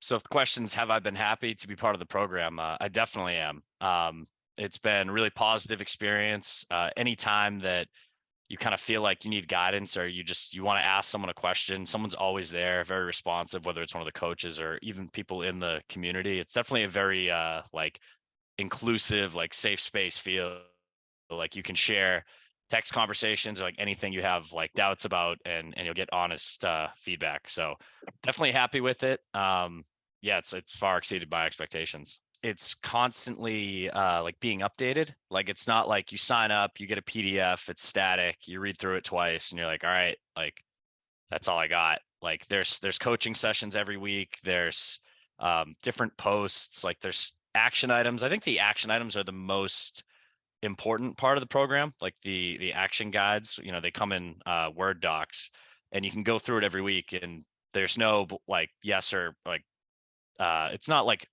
So if the questions, have I been happy to be part of the program? I definitely am. It's been really positive experience. Anytime that you kind of feel like you need guidance or you want to ask someone a question, someone's always there, very responsive, whether it's one of the coaches or even people in the community. It's definitely a very like inclusive, like safe space feel. Like you can share text conversations or like anything you have like doubts about, and you'll get honest feedback. So definitely happy with it. Yeah, it's far exceeded my expectations. It's constantly like being updated. Like it's not like you sign up, you get a PDF, it's static, you read through it twice, and you're like, all right, like that's all I got. Like there's coaching sessions every week. There's different posts. Like there's action items. I think the action items are the most important part of the program. Like the action guides, they come in Word docs, and you can go through it every week. And there's no like yes or like it's not like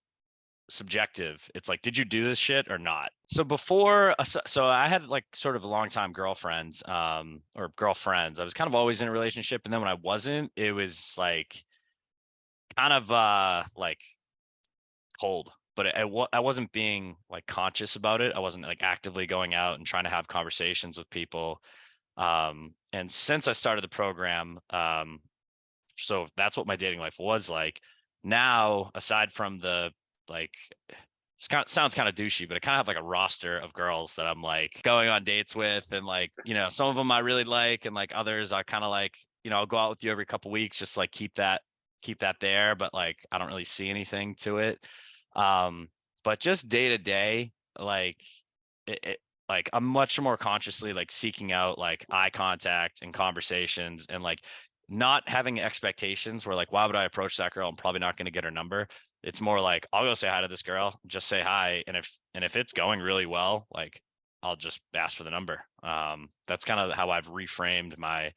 subjective. It's like, did you do this shit or not? So before, so I had like sort of a long time girlfriends, or girlfriends. I was kind of always in a relationship, and then when I wasn't, it was like kind of like cold. But I wasn't being like conscious about it. I wasn't like actively going out and trying to have conversations with people. And since I started the program, so that's what my dating life was like. Now, aside from the like sounds kind of douchey, but I kind of have like a roster of girls that I'm like going on dates with, and like some of them I really like, and like others I kind of like. I'll go out with you every couple weeks, just like keep that there, but like I don't really see anything to it. Um, but just day to day, like like I'm much more consciously like seeking out like eye contact and conversations, and like not having expectations where like why would I approach that girl? I'm probably not going to get her number. It's more like I'll go say hi to this girl, just say hi, and if it's going really well, like I'll just ask for the number. That's kind of how I've reframed my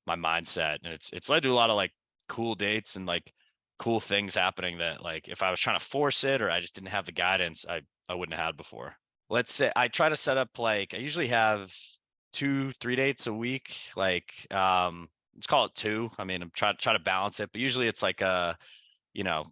mindset, and it's led to a lot of like cool dates and like cool things happening that like if I was trying to force it or I just didn't have the guidance, I wouldn't have had before. Let's say I try to set up like I usually have 2 3 dates a week, like let's call it two. I mean, I'm try to balance it, but usually it's like you know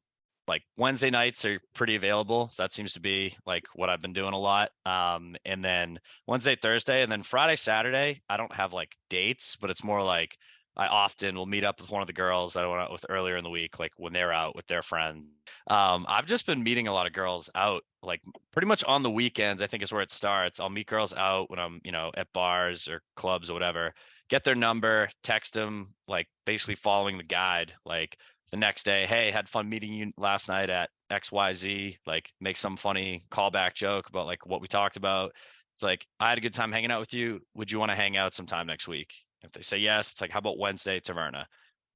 like Wednesday nights are pretty available. So that seems to be like what I've been doing a lot. And then Wednesday, Thursday, and then Friday, Saturday, I don't have like dates, but it's more like I often will meet up with one of the girls that I went out with earlier in the week, like when they're out with their friend. I've just been meeting a lot of girls out, like pretty much on the weekends, I think is where it starts. I'll meet girls out when I'm, at bars or clubs or whatever, get their number, text them, like basically following the guide, like the next day, hey, had fun meeting you last night at XYZ, like make some funny callback joke about like what we talked about. It's like, I had a good time hanging out with you. Would you want to hang out sometime next week? If they say yes, it's like, how about Wednesday, Taverna?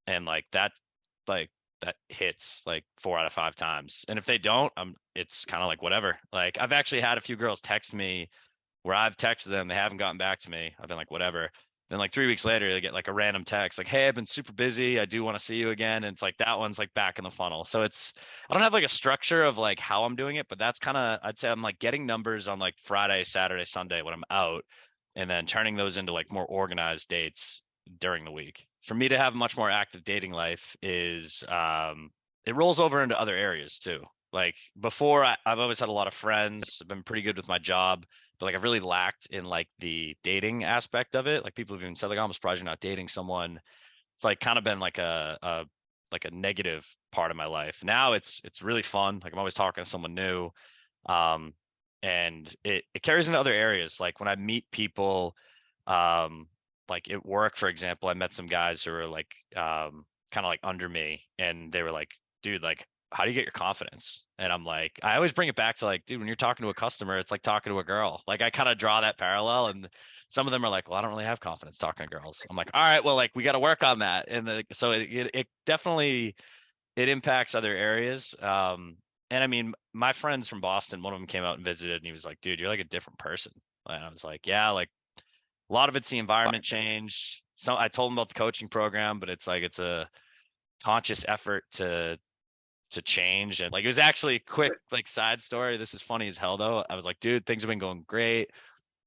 And like that hits like 4 out of 5 times. And if they don't, it's kind of like whatever. Like I've actually had a few girls text me where I've texted them, they haven't gotten back to me. I've been like, whatever. Then like 3 weeks later, they get like a random text like, hey, I've been super busy. I do want to see you again. And it's like that one's like back in the funnel. So I don't have like a structure of like how I'm doing it, but that's kind of, I'd say I'm like getting numbers on like Friday, Saturday, Sunday when I'm out, and then turning those into like more organized dates during the week. For me to have a much more active dating life is it rolls over into other areas too. Like before, I've always had a lot of friends. I've been pretty good with my job, but like I've really lacked in like the dating aspect of it. Like people have even said like, "Oh, I'm surprised you're not dating someone." It's like kind of been like a negative part of my life. Now it's really fun. Like I'm always talking to someone new. Um, and it carries into other areas. Like when I meet people, um, like at work, for example, I met some guys who were like kind of like under me, and they were like, dude, like how do you get your confidence? And I'm like, I always bring it back to like, dude, when you're talking to a customer, it's like talking to a girl. Like I kind of draw that parallel, and some of them are like, well, I don't really have confidence talking to girls. I'm like, all right, well, like we got to work on that. And so it definitely it impacts other areas. And I mean, my friends from Boston, one of them came out and visited, and he was like, dude, you're like a different person. And I was like, yeah, like a lot of it's the environment change. So I told him about the coaching program, but it's like it's a conscious effort to change. And like it was actually a quick like side story. This is funny as hell though. I was like, dude, things have been going great.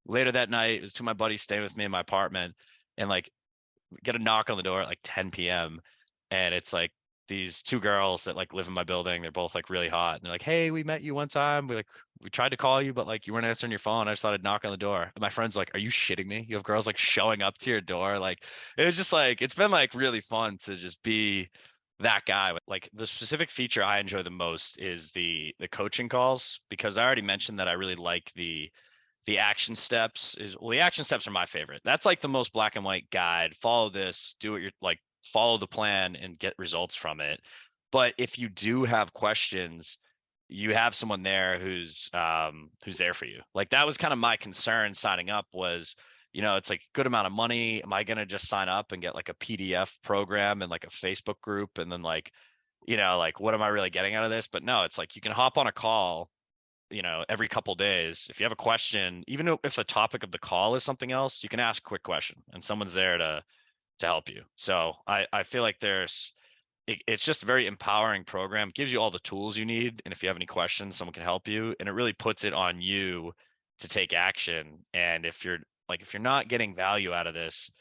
Later that night, it was two of my buddies staying with me in my apartment, and like get a knock on the door at like 10 p.m. and it's like these two girls that like live in my building. They're both like really hot. And they're like, "Hey, we met you one time. We tried to call you, but like you weren't answering your phone. I just thought I'd knock on the door." And my friend's like, "Are you shitting me? You have girls like showing up to your door?" Like it was just like it's been like really fun to just be that guy. Like the specific feature I enjoy the most is the coaching calls, because I already mentioned that I really like the action steps. Is well, the action steps are my favorite. That's like the most black and white guide. Follow this, do what you're like, follow the plan and get results from it. But if you do have questions, you have someone there who's there for you. Like that was kind of my concern signing up was, it's like a good amount of money. Am I going to just sign up and get like a PDF program and like a Facebook group and then like, like what am I really getting out of this? But no, it's like you can hop on a call, every couple days. If you have a question, even if the topic of the call is something else, you can ask a quick question and someone's there to help you. So I feel like it's just a very empowering program. It gives you all the tools you need, and if you have any questions, someone can help you, and it really puts it on you to take action. And if you're not getting value out of this,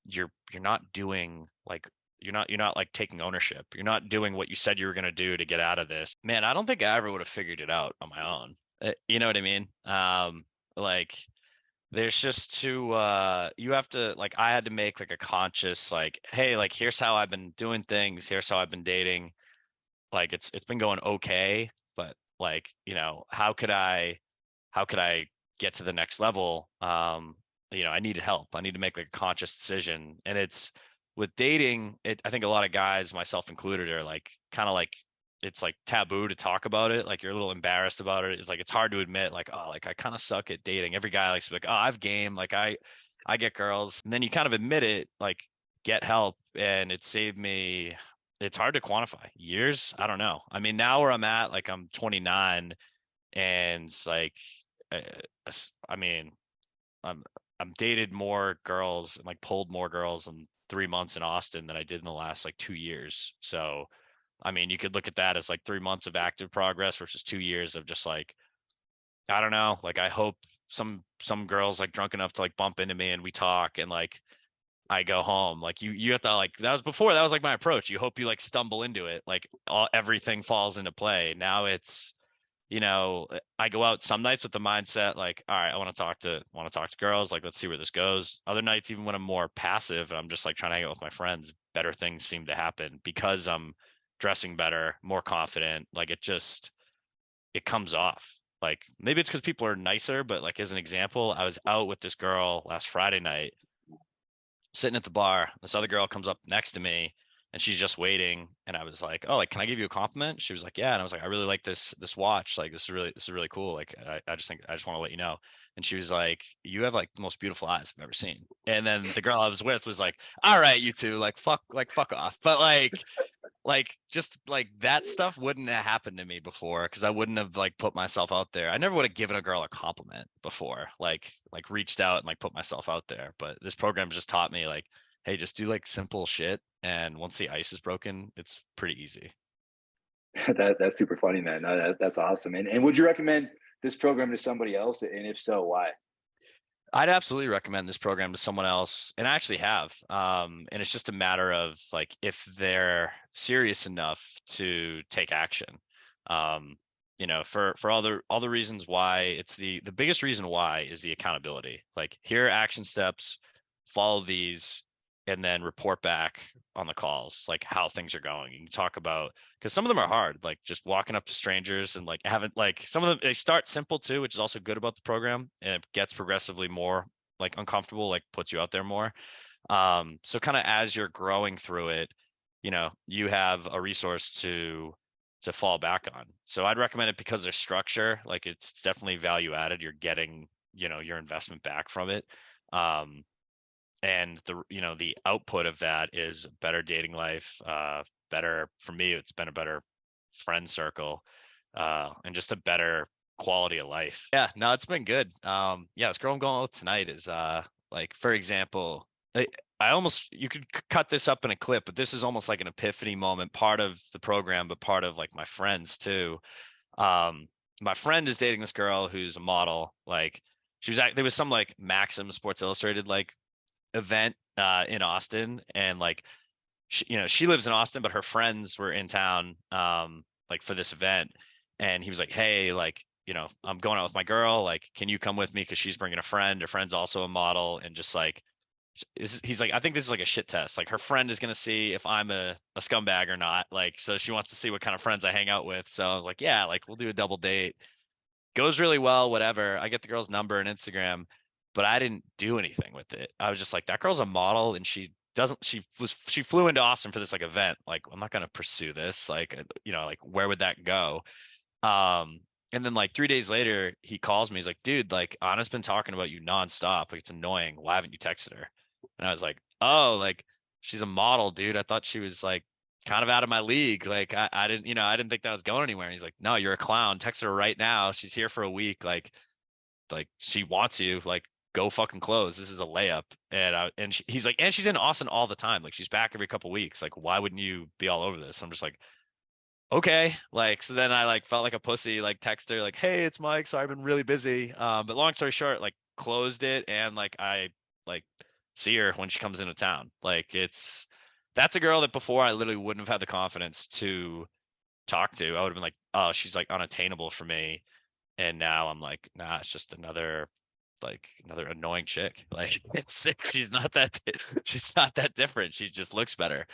you're not doing like you're not like taking ownership. You're not doing what you said you were going to do to get out of this. Man, I don't think I ever would have figured it out on my own. You know what I mean? Like there's just you have to, like, I had to make like a conscious, like, hey, like here's how I've been doing things, here's how I've been dating. Like it's been going okay, but like, how could I get to the next level? I needed help. I need to make like a conscious decision. And it's with dating, I think a lot of guys, myself included, are like kind of like it's like taboo to talk about it. Like you're a little embarrassed about it. It's like it's hard to admit, like, oh, like I kind of suck at dating. Every guy likes to be like, oh, I've game, like I get girls. And then you kind of admit it, like get help. And it saved me. It's hard to quantify. Years, I don't know. I mean, now where I'm at, like I'm 29, and it's like uh, I mean, I'm I'm dated more girls and like pulled more girls in 3 months in Austin than I did in the last like 2 years. So, I mean, you could look at that as like 3 months of active progress versus 2 years of just like, I don't know. Like I hope some girls like drunk enough to like bump into me and we talk and like I go home. Like you have to, like, that was like my approach. You hope you like stumble into it, like everything falls into play. Now it's, I go out some nights with the mindset like, all right, I want to talk to girls. Like, let's see where this goes. Other nights, even when I'm more passive, I'm just like trying to hang out with my friends. Better things seem to happen because I'm dressing better, more confident. Like it comes off. Like maybe it's because people are nicer, but like as an example, I was out with this girl last Friday night, sitting at the bar. This other girl comes up next to me and she's just waiting. And I was like, "Oh, like, can I give you a compliment?" She was like, "Yeah." And I was like, "I really like this watch. Like, this is really cool. Like, I just want to let you know." And she was like, "You have like the most beautiful eyes I've ever seen." And then the girl I was with was like, "All right, you two, like fuck off." But like just like that stuff wouldn't have happened to me before because I wouldn't have like put myself out there. I never would have given a girl a compliment before, like reached out and like put myself out there. But this program just taught me like, hey, just do like simple shit, and once the ice is broken, it's pretty easy. That's super funny, man. No, that's awesome. And would you recommend this program to somebody else? And if so, why? I'd absolutely recommend this program to someone else, and I actually have. And it's just a matter of like if they're serious enough to take action. Um, for all the reasons why, it's the biggest reason why is the accountability. Like here are action steps, follow these, and then report back on the calls, like how things are going. You can talk about, because some of them are hard, like just walking up to strangers and like haven't, like, some of them, they start simple too, which is also good about the program, and it gets progressively more like uncomfortable, like puts you out there more. So kind of as you're growing through it, you have a resource to fall back on. So I'd recommend it because there's structure, like it's definitely value added. You're getting, your investment back from it. Um, and the output of that is better dating life, better, for me it's been a better friend circle, and just a better quality of life. Yeah, no, it's been good. Yeah, this girl I'm going with tonight is like, for example, I almost, you could cut this up in a clip, but this is almost like an epiphany moment, part of the program but part of like my friends too. um my friend is dating this girl who's a model. Like there was some like Maxim Sports Illustrated like event in Austin, and like she lives in Austin, but her friends were in town, like for this event. And he was like, hey, like, I'm going out with my girl. Like, can you come with me? Cause she's bringing a friend. Her friend's also a model. And just like, he's like, I think this is like a shit test. Like her friend is going to see if I'm a scumbag or not. Like, so she wants to see what kind of friends I hang out with. So I was like, yeah, like we'll do a double date. Goes really well, whatever. I get the girl's number and Instagram, but I didn't do anything with it. I was just like, that girl's a model and she flew into Austin for this like event. Like, I'm not going to pursue this. Like, like where would that go? Um, and then like 3 days later, he calls me. He's like, dude, like Anna's been talking about you nonstop. Like, it's annoying. Why haven't you texted her? And I was like, oh, like she's a model, dude. I thought she was like kind of out of my league. Like I didn't, I didn't think that was going anywhere. And he's like, no, you're a clown. Text her right now. She's here for a week. Like she wants you. Like go fucking close. This is a layup. He's like, and she's in Austin all the time. Like she's back every couple weeks. Like why wouldn't you be all over this? I'm just like, okay. Like so then I like felt like a pussy. Like text her like, hey, it's Mike. Sorry, I've been really busy. But long story short, like closed it and like I like see her when she comes into town. Like that's a girl that before I literally wouldn't have had the confidence to talk to. I would have been like, oh, she's like unattainable for me. And now I'm like, nah, it's just another annoying chick. Like she's not that she's not that different. She just looks better.